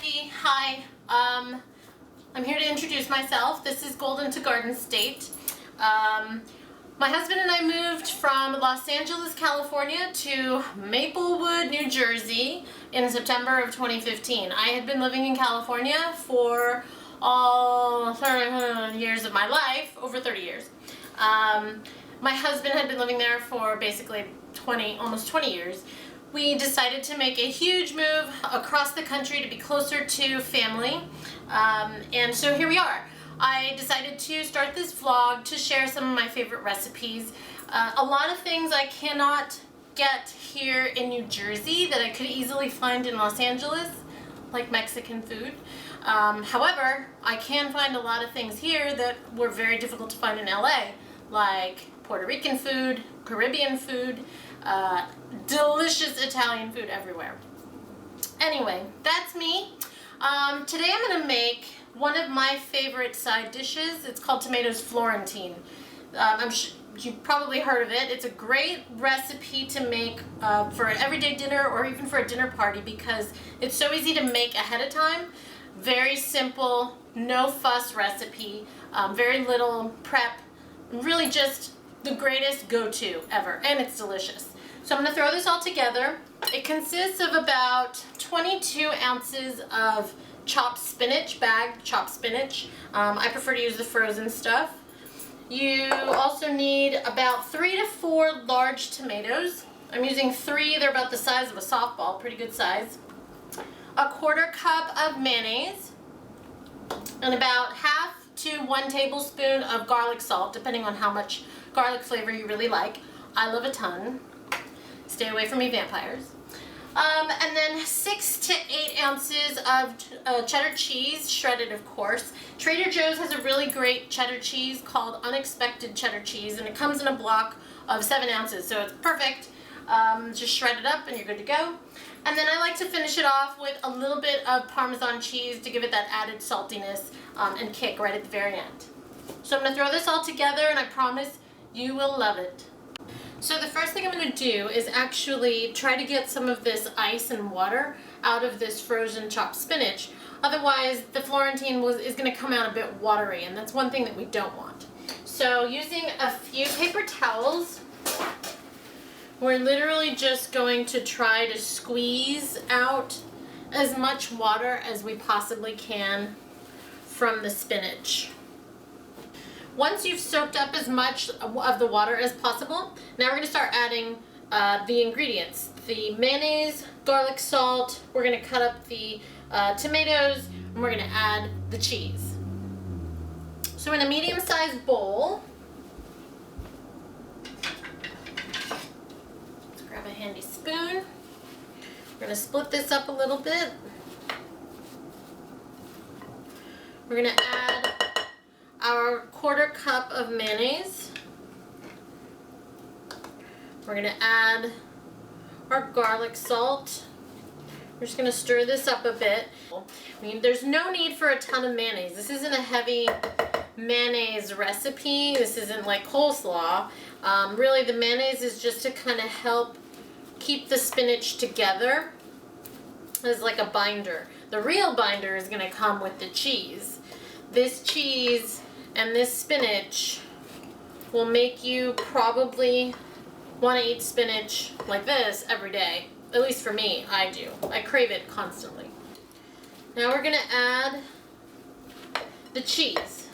Jackie. Hi. I'm here to introduce myself. This is Golden to Garden State. My husband and I moved from Los Angeles, California to Maplewood, New Jersey in September of 2015. I had been living in California for all 30 years of my life, over 30 years. My husband had been living there for basically almost 20 years. We decided to make a huge move across the country to be closer to family, and so here we are. I decided to start this vlog to share some of my favorite recipes. A lot of things I cannot get here in New Jersey that I could easily find in Los Angeles, like Mexican food. However, I can find a lot of things here that were very difficult to find in LA, like Puerto Rican food, Caribbean food, delicious Italian food everywhere. Anyway, that's me. Today I'm going to make one of my favorite side dishes. It's called tomatoes Florentine. You've probably heard of it. It's a great recipe to make for an everyday dinner or even for a dinner party because it's so easy to make ahead of time. Very simple, no fuss recipe, very little prep, really just the greatest go-to ever, and it's delicious. So I'm going to throw this all together. It consists of about 22 ounces of chopped spinach, bagged chopped spinach. I prefer to use the frozen stuff. You also need about 3 to 4 large tomatoes. I'm using 3, they're about the size of a softball, pretty good size. A 1/4 cup of mayonnaise, and about half to 1 tablespoon of garlic salt, depending on how much garlic flavor you really like. I love a ton. Stay away from me, vampires. And then 6 to 8 ounces of cheddar cheese, shredded of course. Trader Joe's has a really great cheddar cheese called Unexpected Cheddar Cheese, and it comes in a block of 7 ounces, so it's perfect. Just shred it up and you're good to go. And then I like to finish it off with a little bit of Parmesan cheese to give it that added saltiness and kick right at the very end. So I'm going to throw this all together and I promise you will love it. So the first thing I'm going to do is actually try to get some of this ice and water out of this frozen chopped spinach. Otherwise the Florentine is going to come out a bit watery, and that's one thing that we don't want. So using a few paper towels, we're literally just going to try to squeeze out as much water as we possibly can from the spinach. Once you've soaked up as much of the water as possible, now we're going to start adding the ingredients. The mayonnaise, garlic salt, we're going to cut up the tomatoes, and we're going to add the cheese. So in a medium-sized bowl, let's grab a handy spoon. We're going to split this up a little bit. We're going to add our 1/4 cup of mayonnaise. We're going to add our garlic salt. We're just going to stir this up a bit. I mean, there's no need for a ton of mayonnaise. This isn't a heavy mayonnaise recipe. This isn't like coleslaw. Really, the mayonnaise is just to kind of help keep the spinach together as like a binder. The real binder is going to come with the cheese. This cheese and this spinach will make you probably want to eat spinach like this every day. At least for me, I do. I crave it constantly. Now we're going to add the cheese.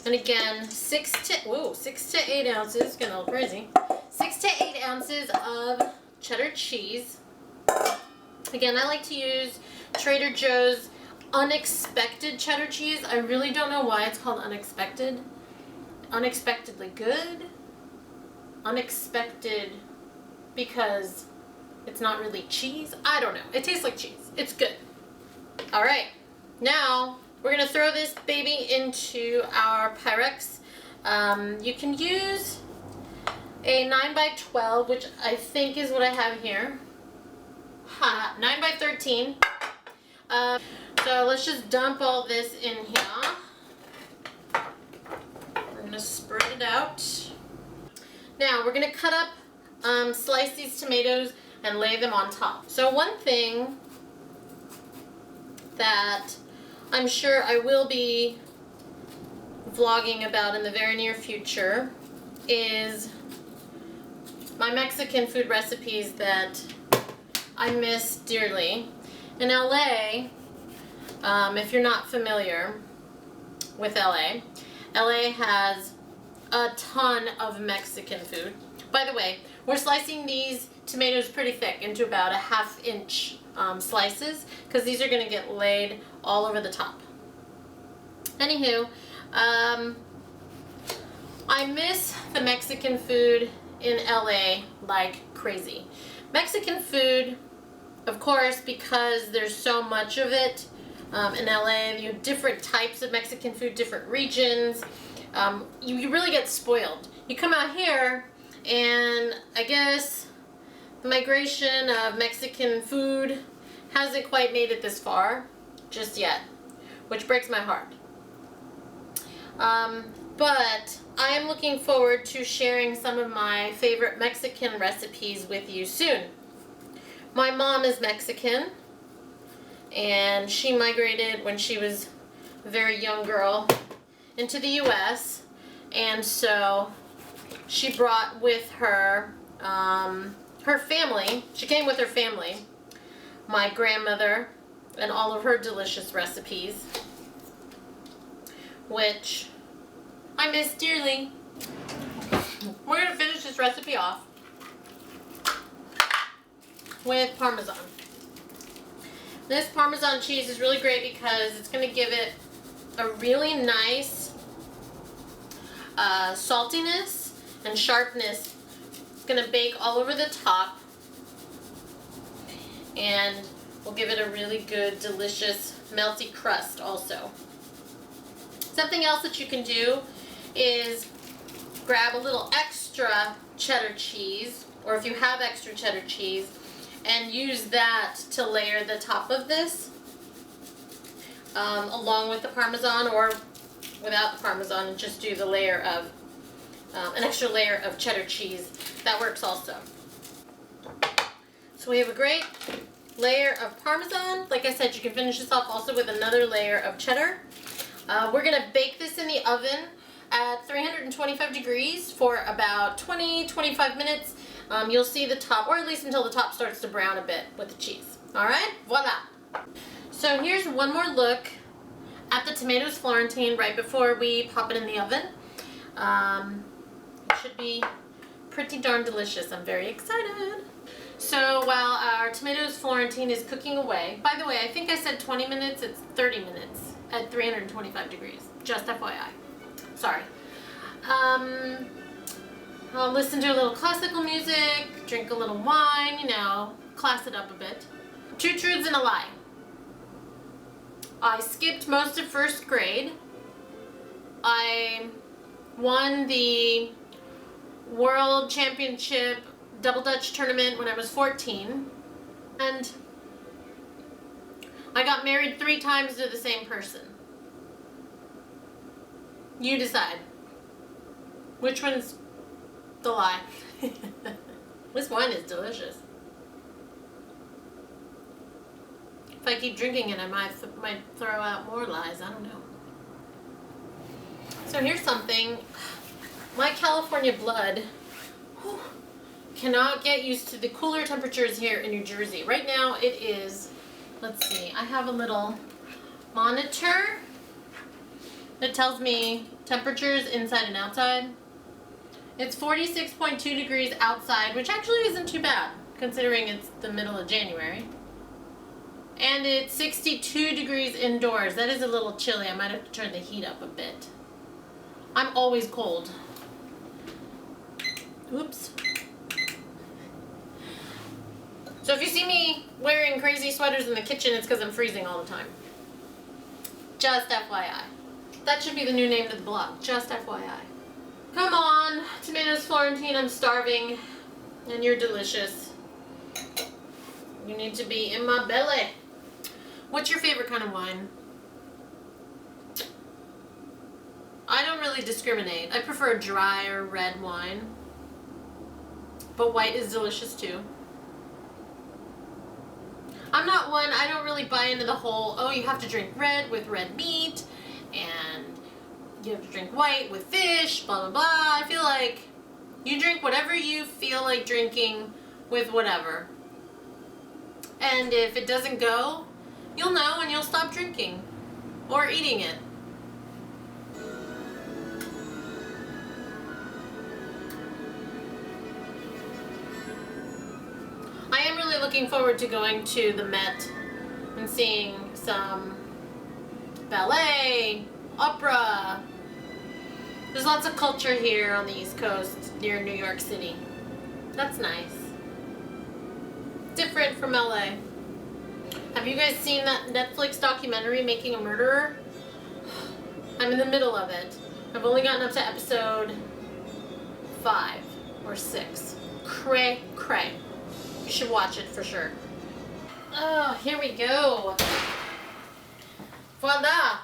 And again, 6 to 8 ounces, getting a little crazy. 6 to 8 ounces of cheddar cheese. Again, I like to use Trader Joe's Unexpected cheddar cheese. I really don't know why it's called unexpected. Unexpectedly good. Unexpected because it's not really cheese. I don't know. It tastes like cheese. It's good. Alright, now we're going to throw this baby into our Pyrex. You can use a 9x12, which I think is what I have here. 9x13. So let's just dump all this in here. We're going to spread it out. Now we're going to cut up, slice these tomatoes and lay them on top. So one thing that I'm sure I will be vlogging about in the very near future is my Mexican food recipes that I miss dearly. In LA, if you're not familiar with LA, LA has a ton of Mexican food. By the way, we're slicing these tomatoes pretty thick into about a 1/2 inch slices because these are going to get laid all over the top. Anywho, I miss the Mexican food in LA like crazy. Mexican food, of course, because there's so much of it in LA, you have different types of Mexican food, different regions. You really get spoiled. You come out here, and I guess the migration of Mexican food hasn't quite made it this far just yet, which breaks my heart. But I am looking forward to sharing some of my favorite Mexican recipes with you soon. My mom is Mexican, and she migrated when she was a very young girl into the U.S., and so she brought with her her family. She came with her family, my grandmother, and all of her delicious recipes, which I miss dearly. We're going to finish this recipe off with Parmesan. This Parmesan cheese is really great because it's going to give it a really nice saltiness and sharpness. It's going to bake all over the top, and will give it a really good, delicious, melty crust also. Something else that you can do is grab a little extra cheddar cheese, or if you have extra cheddar cheese, and use that to layer the top of this along with the Parmesan, or without the Parmesan, and just do the layer of an extra layer of cheddar cheese. That works also. So we have a great layer of Parmesan. Like I said, you can finish this off also with another layer of cheddar. We're going to bake this in the oven at 325 degrees for about 20-25 minutes. You'll see the top, or at least until the top starts to brown a bit with the cheese. Alright, voila! So here's one more look at the tomatoes Florentine right before we pop it in the oven. It should be pretty darn delicious. I'm very excited. So while our tomatoes Florentine is cooking away, by the way, I think I said 20 minutes, it's 30 minutes at 325 degrees. Just FYI. Sorry. I'll listen to a little classical music, drink a little wine, you know, class it up a bit. 2 truths and a lie. I skipped most of first grade. I won the World Championship Double Dutch tournament when I was 14. And I got married 3 times to the same person. You decide. Which one's the lie? This wine is delicious. If I keep drinking it, I might throw out more lies. I don't know. So here's something. My California blood cannot get used to the cooler temperatures here in New Jersey. Right now it is, let's see, I have a little monitor that tells me temperatures inside and outside. It's 46.2 degrees outside, which actually isn't too bad considering it's the middle of January. And it's 62 degrees indoors. That is a little chilly. I might have to turn the heat up a bit. I'm always cold. Oops. So if you see me wearing crazy sweaters in the kitchen, it's because I'm freezing all the time. Just FYI. That should be the new name to the blog. Just FYI. Come on, tomatoes Florentine, I'm starving. And you're delicious. You need to be in my belly. What's your favorite kind of wine? I don't really discriminate. I prefer a drier red wine. But white is delicious too. I'm not one, I don't really buy into the whole, oh, you have to drink red with red meat, and you have to drink white with fish, blah, blah, blah. I feel like you drink whatever you feel like drinking with whatever. And if it doesn't go, you'll know and you'll stop drinking or eating it. I am really looking forward to going to the Met and seeing some ballet, opera. There's lots of culture here on the East Coast near New York City. That's nice. Different from LA. Have you guys seen that Netflix documentary, Making a Murderer? I'm in the middle of it. I've only gotten up to episode 5 or 6. Cray. You should watch it for sure. Oh, here we go. Voila!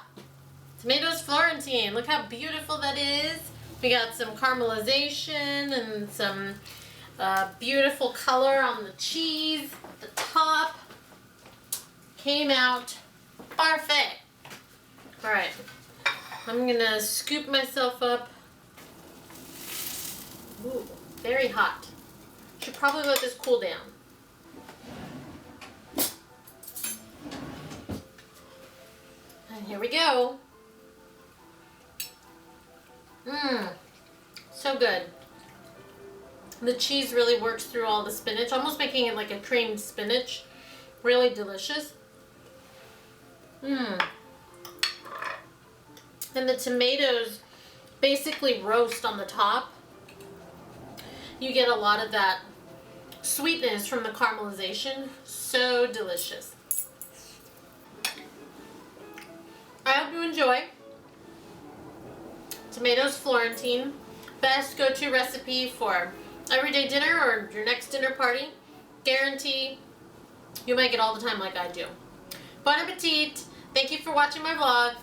Tomatoes Florentine. Look how beautiful that is. We got some caramelization and some beautiful color on the cheese. The top came out perfect. Alright, I'm gonna scoop myself up. Ooh, very hot. Should probably let this cool down. And here we go. Mmm, so good. The cheese really works through all the spinach, almost making it like a creamed spinach. Really delicious. Mmm. And the tomatoes basically roast on the top. You get a lot of that sweetness from the caramelization. So delicious. I hope you enjoy. Tomatoes Florentine. Best go-to recipe for everyday dinner or your next dinner party. Guarantee you make it all the time like I do. Bon appetit! Thank you for watching my vlog.